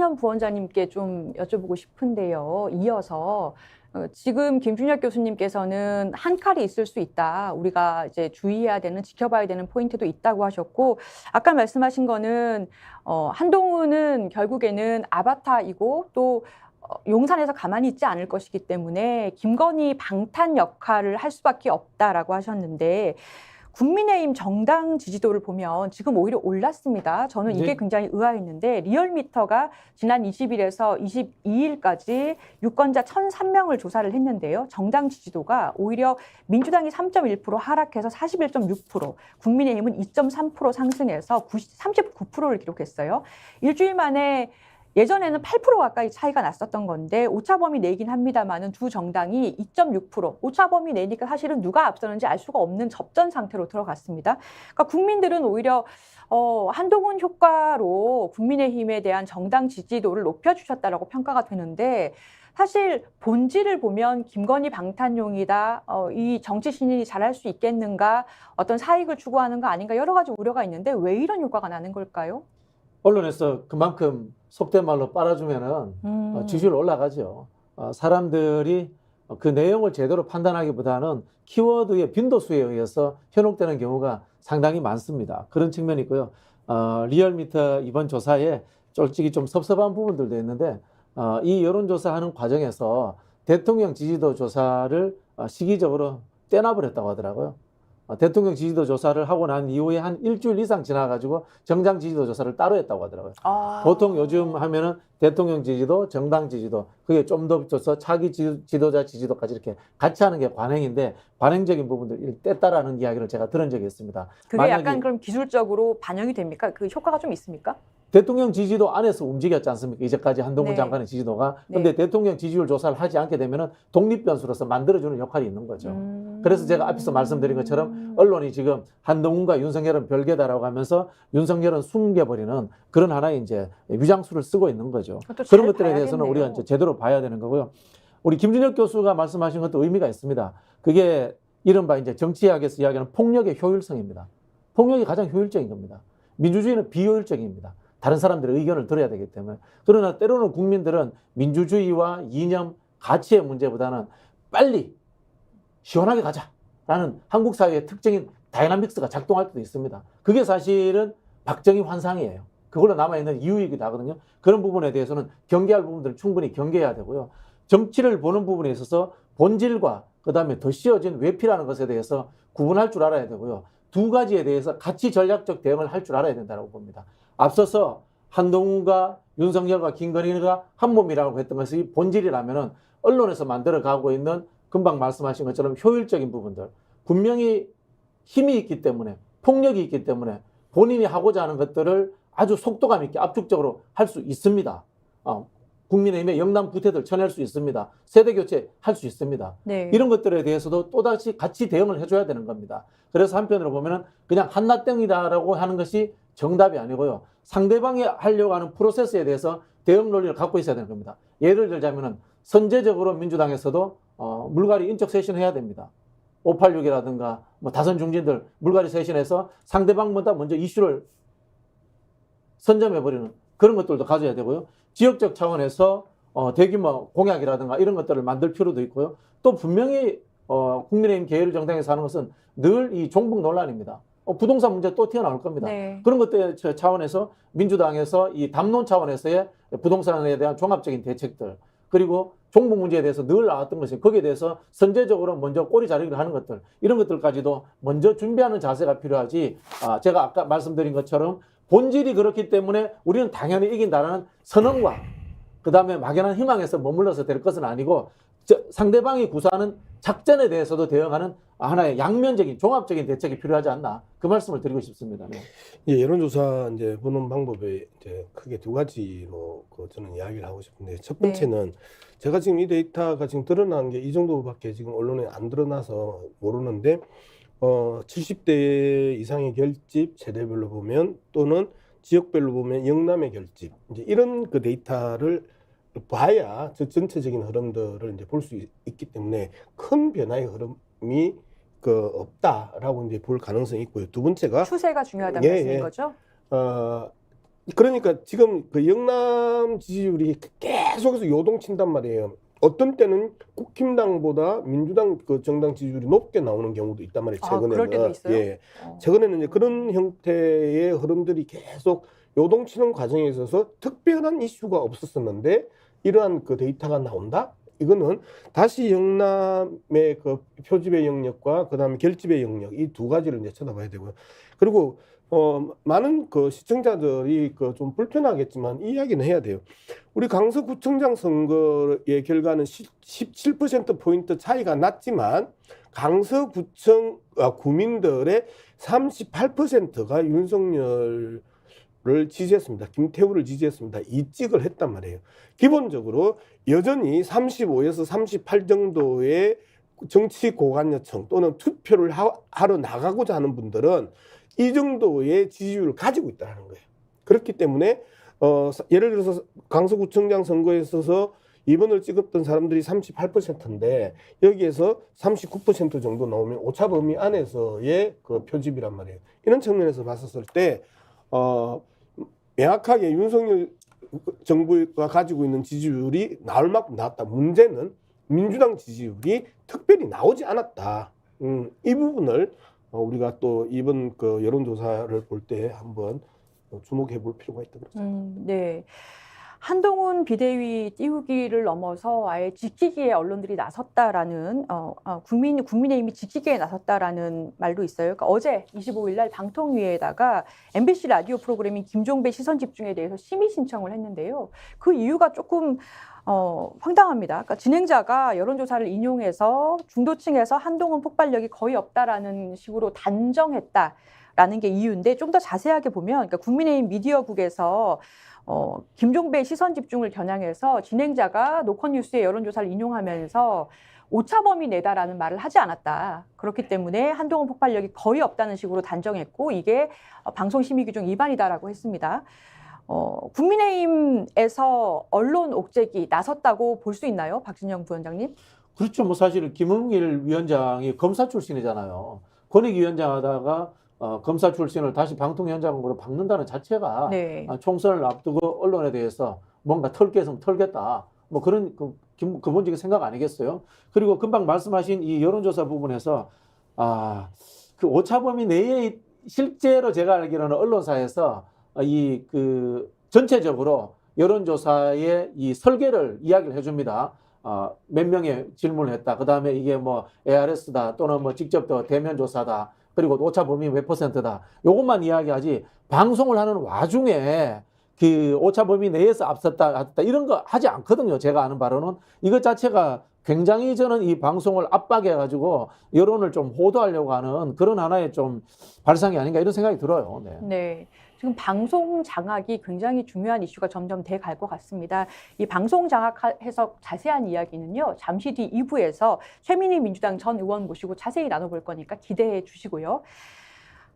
이승현 부원장님께 좀 여쭤보고 싶은데요. 이어서 지금 김준혁 교수님께서는 한 칼이 있을 수 있다. 우리가 이제 주의해야 되는, 지켜봐야 되는 포인트도 있다고 하셨고, 아까 말씀하신 거는 한동훈은 결국에는 아바타이고 또 용산에서 가만히 있지 않을 것이기 때문에 김건희 방탄 역할을 할 수밖에 없다라고 하셨는데, 국민의힘 정당 지지도를 보면 지금 오히려 올랐습니다. 저는 이게 굉장히 의아했는데, 리얼미터가 지난 20일에서 22일까지 유권자 1,003명을 조사를 했는데요. 정당 지지도가 오히려 민주당이 3.1% 하락해서 41.6%, 국민의힘은 2.3% 상승해서 39%를 기록했어요. 일주일 만에 예전에는 8% 가까이 차이가 났었던 건데 오차범위 내긴 합니다만은 두 정당이 2.6%, 오차범위 내니까 사실은 누가 앞서는지 알 수가 없는 접전 상태로 들어갔습니다. 그러니까 국민들은 오히려 한동훈 효과로 국민의힘에 대한 정당 지지도를 높여주셨다라고 평가가 되는데, 사실 본질을 보면 김건희 방탄용이다, 이 정치 신인이 잘할 수 있겠는가, 어떤 사익을 추구하는 거 아닌가, 여러 가지 우려가 있는데 왜 이런 효과가 나는 걸까요? 언론에서 그만큼 속된 말로 빨아주면은 지지율 올라가죠. 사람들이 그 내용을 제대로 판단하기보다는 키워드의 빈도수에 의해서 현혹되는 경우가 상당히 많습니다. 그런 측면이 있고요. 리얼미터 이번 조사에 솔직히 좀 섭섭한 부분들도 있는데, 이 여론조사하는 과정에서 대통령 지지도 조사를 시기적으로 떼놔버렸다고 하더라고요. 대통령 지지도 조사를 하고 난 이후에 한 일주일 이상 지나가지고 정당 지지도 조사를 따로 했다고 하더라고요. 보통 요즘 하면은 대통령 지지도, 정당 지지도, 그게 좀 더 붙어서 차기 지도자 지지도까지 이렇게 같이 하는 게 관행인데, 관행적인 부분들을 뗐다라는 이야기를 제가 들은 적이 있습니다. 그게 약간 그럼 기술적으로 반영이 됩니까? 그 효과가 좀 있습니까? 대통령 지지도 안에서 움직였지 않습니까? 이제까지 한동훈 장관의 지지도가. 근데 대통령 지지율 조사를 하지 않게 되면은 독립변수로서 만들어주는 역할이 있는 거죠. 그래서 제가 앞에서 말씀드린 것처럼 언론이 지금 한동훈과 윤석열은 별개다라고 하면서 윤석열은 숨겨버리는 그런 하나의 이제 위장수를 쓰고 있는 거죠. 그런 것들에 대해서는 우리가 이제 제대로 봐야 되는 거고요. 우리 김준혁 교수가 말씀하신 것도 의미가 있습니다. 그게 이른바 이제 정치학에서 이야기하는 폭력의 효율성입니다. 폭력이 가장 효율적인 겁니다. 민주주의는 비효율적입니다. 다른 사람들의 의견을 들어야 되기 때문에. 그러나 때로는 국민들은 민주주의와 이념, 가치의 문제보다는 빨리 시원하게 가자라는 한국 사회의 특징인 다이나믹스가 작동할 때도 있습니다. 그게 사실은 박정희 환상이에요. 그걸로 남아있는 이유이기도 하거든요. 그런 부분에 대해서는 경계할 부분들은 충분히 경계해야 되고요. 정치를 보는 부분에 있어서 본질과 그다음에 더 씌어진 외피라는 것에 대해서 구분할 줄 알아야 되고요. 두 가지에 대해서 같이 전략적 대응을 할 줄 알아야 된다고 봅니다. 앞서서 한동훈과 윤석열과 김건희가 한 몸이라고 했던 것이 본질이라면은 언론에서 만들어가고 있는 금방 말씀하신 것처럼 효율적인 부분들, 분명히 힘이 있기 때문에, 폭력이 있기 때문에 본인이 하고자 하는 것들을 아주 속도감 있게 압축적으로 할 수 있습니다. 국민의힘의 영남 부태들 쳐낼 수 있습니다. 세대교체 할 수 있습니다. 이런 것들에 대해서도 또다시 같이 대응을 해줘야 되는 겁니다. 그래서 한편으로 보면은 그냥 한나땡이다라고 하는 것이 정답이 아니고요. 상대방이 하려고 하는 프로세스에 대해서 대응 논리를 갖고 있어야 되는 겁니다. 예를 들자면은 선제적으로 민주당에서도 물갈이 인적 쇄신해야 됩니다. 586이라든가 뭐 다선 중진들 물갈이 쇄신해서 상대방보다 먼저 이슈를 선점해버리는 그런 것들도 가져야 되고요. 지역적 차원에서 대규모 공약이라든가 이런 것들을 만들 필요도 있고요. 또 분명히 국민의힘 계열 정당에서 하는 것은 늘 이 종북 논란입니다. 부동산 문제 또 튀어나올 겁니다. 그런 것들 차원에서 민주당에서 이 담론 차원에서의 부동산에 대한 종합적인 대책들, 그리고 종북 문제에 대해서 늘 나왔던 것이 거기에 대해서 선제적으로 먼저 꼬리 자르기를 하는 것들, 이런 것들까지도 먼저 준비하는 자세가 필요하지, 제가 아까 말씀드린 것처럼 본질이 그렇기 때문에 우리는 당연히 이긴다는 선언과 그 다음에 막연한 희망에서 머물러서 될 것은 아니고, 상대방이 구사하는 작전에 대해서도 대응하는 하나의 양면적인 종합적인 대책이 필요하지 않나, 그 말씀을 드리고 싶습니다. 네. 예, 여론조사 이제 보는 방법이 이제 크게 두 가지로 저는 이야기를 하고 싶은데, 첫 번째는 제가 지금 이 데이터가 지금 드러난 게 이 정도밖에 지금 언론에 안 드러나서 모르는데, 70대 이상의 결집 세대별로 보면 또는 지역별로 보면 영남의 결집, 이제 이런 그 데이터를 봐야 저 전체적인 흐름들을 이제 볼 수 있기 때문에 큰 변화의 흐름이 없다라고 이제 볼 가능성이 있고요. 두 번째가 추세가 중요하다는 말씀인 거죠? 그러니까 지금 그 영남 지지율이 계속해서 요동친단 말이에요. 어떤 때는 국힘당보다 민주당 그 정당 지지율이 높게 나오는 경우도 있단 말이에요. 최근에는. 그럴 때도 있어요? 예. 최근에는 이제 그런 형태의 흐름들이 계속 요동치는 과정에 있어서 특별한 이슈가 없었었는데 이러한 그 데이터가 나온다? 이거는 다시 영남의 그 표집의 영역과 그다음에 결집의 영역 이 두 가지를 이제 쳐다봐야 되고요. 그리고 많은 그 시청자들이 그 좀 불편하겠지만 이 이야기는 해야 돼요. 우리 강서구청장 선거의 결과는 17%포인트 차이가 났지만 강서구청 구민들의 38%가 윤석열을 지지했습니다. 김태우를 지지했습니다. 이직을 했단 말이에요. 기본적으로 여전히 35에서 38 정도의 정치 고관여층 또는 투표를 하러 나가고자 하는 분들은 이 정도의 지지율을 가지고 있다는 거예요. 그렇기 때문에 예를 들어서 강서구청장 선거에 있어서 2번을 찍었던 사람들이 38%인데 여기에서 39% 정도 나오면 오차 범위 안에서의 그 표집이란 말이에요. 이런 측면에서 봤었을 때 명확하게 윤석열 정부가 가지고 있는 지지율이 나올 만큼 나왔다. 문제는 민주당 지지율이 특별히 나오지 않았다. 이 부분을 우리가 또 이번 그 여론조사를 볼 때 한번 주목해 볼 필요가 있다고 생각합니다. 네. 한동훈 비대위 띄우기를 넘어서 아예 지키기에 언론들이 나섰다라는 국민의힘이 지키기에 나섰다라는 말도 있어요. 그러니까 어제 25일 날 방통위에다가 MBC 라디오 프로그램인 김종배 시선 집중에 대해서 심의 신청을 했는데요. 그 이유가 조금 황당합니다. 그러니까 진행자가 여론조사를 인용해서 중도층에서 한동훈 폭발력이 거의 없다라는 식으로 단정했다라는 게 이유인데 좀 더 자세하게 보면 그러니까 국민의힘 미디어국에서 김종배 시선 집중을 겨냥해서 진행자가 노컷뉴스의 여론조사를 인용하면서 오차범위 내다라는 말을 하지 않았다. 그렇기 때문에 한동훈 폭발력이 거의 없다는 식으로 단정했고 이게 방송심의규정 위반이다라고 했습니다. 국민의힘에서 언론 옥죄기 나섰다고 볼 수 있나요? 박진영 부원장님? 그렇죠. 뭐 사실 김흥일 위원장이 검사 출신이잖아요. 권익위원장 하다가 검사 출신을 다시 방통위원장으로 바꾼다는 자체가 네. 총선을 앞두고 언론에 대해서 뭔가 털 게 있으면 털겠다. 뭐 그런 근본적인 생각 아니겠어요? 그리고 금방 말씀하신 이 여론조사 부분에서 그 오차범위 내에 실제로 제가 알기로는 언론사에서 전체적으로 여론조사의 이 설계를 이야기를 해줍니다. 몇 명의 질문을 했다. 그 다음에 이게 뭐 ARS다 또는 뭐 직접 더 대면 조사다. 그리고 오차 범위 몇 %다. 요것만 이야기하지 방송을 하는 와중에 그 오차 범위 내에서 앞섰다 이런 거 하지 않거든요. 제가 아는 바로는 이것 자체가 굉장히 저는 이 방송을 압박해 가지고 여론을 좀 호도하려고 하는 그런 하나의 좀 발상이 아닌가 이런 생각이 들어요. 네. 네. 지금 방송 장악이 굉장히 중요한 이슈가 점점 돼 갈 것 같습니다. 이 방송 장악해서 자세한 이야기는요. 잠시 뒤 2부에서 최민희 민주당 전 의원 모시고 자세히 나눠볼 거니까 기대해 주시고요.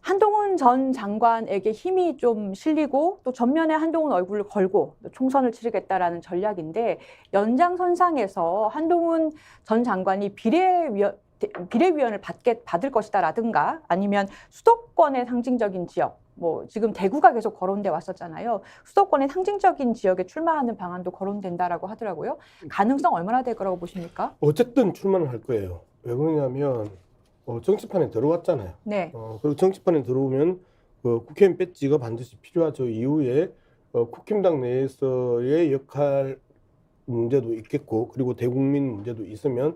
한동훈 전 장관에게 힘이 좀 실리고 또 전면에 한동훈 얼굴을 걸고 총선을 치르겠다라는 전략인데 연장선상에서 한동훈 전 장관이 비례위원을 받을 것이다라든가 아니면 수도권의 상징적인 지역 뭐 지금 대구가 계속 거론돼 왔었잖아요. 수도권의 상징적인 지역에 출마하는 방안도 거론된다라고 하더라고요. 가능성 얼마나 될 거라고 보십니까? 어쨌든 출마는 할 거예요. 왜 그러냐면 정치판에 들어왔잖아요. 네. 그리고 정치판에 들어오면 국회의원 배지가 반드시 필요하죠. 이후에 국힘당 내에서의 역할 문제도 있겠고 그리고 대국민 문제도 있으면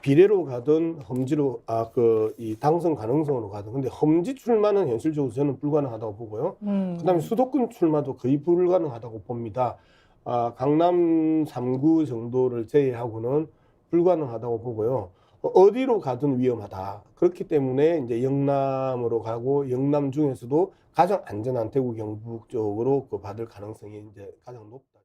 비례로 가든 험지로 이 당선 가능성으로 가든 근데 험지 출마는 현실적으로 저는 불가능하다고 보고요. 그다음에 수도권 출마도 거의 불가능하다고 봅니다. 강남 3구 정도를 제외하고는 불가능하다고 보고요. 어디로 가든 위험하다. 그렇기 때문에 이제 영남으로 가고 영남 중에서도 가장 안전한 대구 경북 쪽으로 받을 가능성이 이제 가장 높다.